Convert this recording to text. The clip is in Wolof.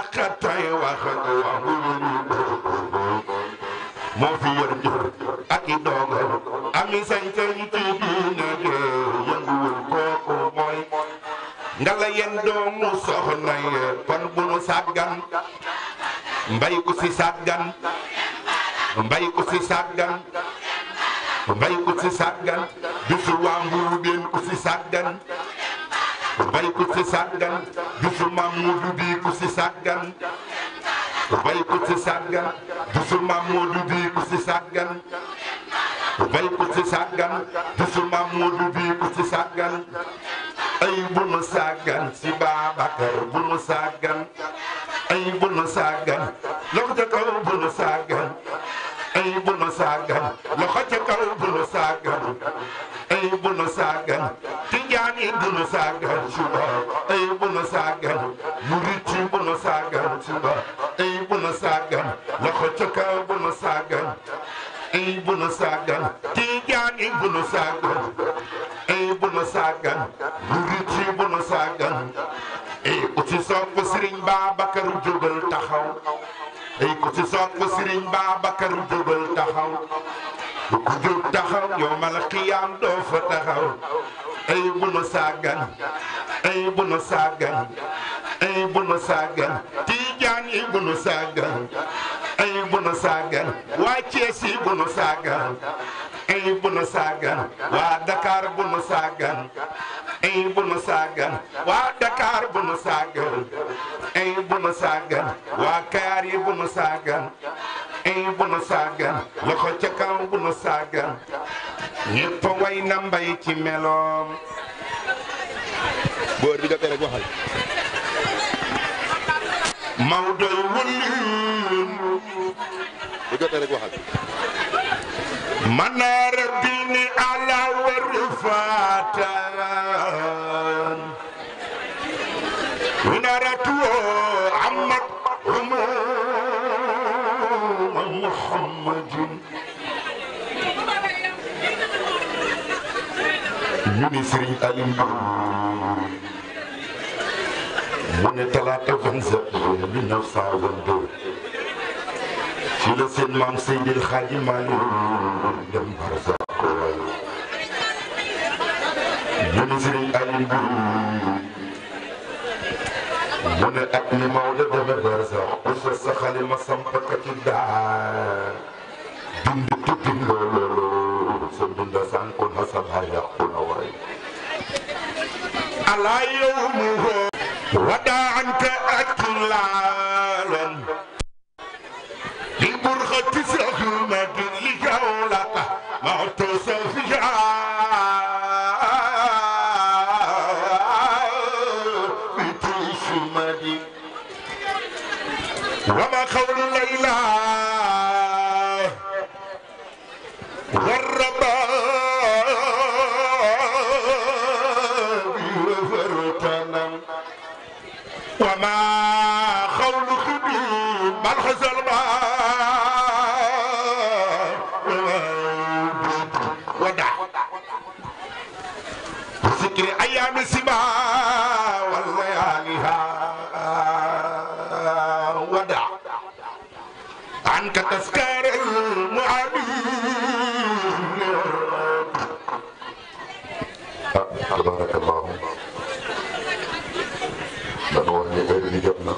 xatay wax moo fi yor jër ak i dogal ami sañ-sañ ci diine de yënguwul kooku mooy nga la yen doomu soxna ye kon bu nu sàggan mbay ku si sàggan mbay ku si sàggan mbay ku si sàggan bisu waa Mbuubeen ku si sàggan mbay ku si sàggan bisu maam Moodu bi ku si sàggan mbay ku si sàggan bisu maam Moodu bi ku si sàggan mbay ku si sàggan bisu maam Moodu bi ku si sàggan ay bu nu sàggan si Babacar bu nu sàggan ay bu nu sàggan loxo ca kaw bu nu sàggan ay bu nu sàggan loxo ca kaw bu nu sàggan ay bu nu sàggan tijaan yi bu nu sàggan suba ay bu nu sàggan murit yi bu nu sàggan suba ay bu nu sàggan loxo ca kaw bu nu sàggan ay bu nu sàggan tijaan yi bu nu sàggan ay bu nu sàggan murit yi bu nu sàggan ay ku ci sopp Sëriñ Babacar jógal taxaw ay ku ci sopp Sëriñ Babacar jógal taxaw ku jóg taxaw yawmal qiyaam doo fa taxaw ay bu nu sàggan ay bu nu sàggan ay bu nu sàggan tijaan yi bu nu sàggan ay bu nu sàggan waa Cees yi bu nu sàggan ay bu nu sàggan waa Dakar bu nu sàggan ay bu nu sàggan waa Dakar bu nu sàggan ay bu nu sàggan waa Kayaar yi bu nu sàggan ay bu nu sàggan loxo ca kaw bu nu sàggan ñépp way na mbay ci meloom boor bi jotee rek waxal Mawdoy wulin bu jotee rek waxal منار الدين على ورفاتان ونارته عمت عموم محمد يونسري ألم من 1922 ci la seen maam Seydil Xaaji Maalik dem barzak ñu ni Sëriñ Aliou mu ne ak ni Maodo deme barzak usa sa xalima sampaka ci daa bind tuddin loolu sa binda sànku na sa baa yàqu na waay ala yawmuhu wadaanka akilaalan برغة سهمة لجولة موت صفيا بتشمدي وما قول ليلى والرباب وفرتنا وما قول خبيب بل حزن ذكر أيام السبا واللياليها ودع عنك تذكار المعابين تبارك الله من وهي غير جبنا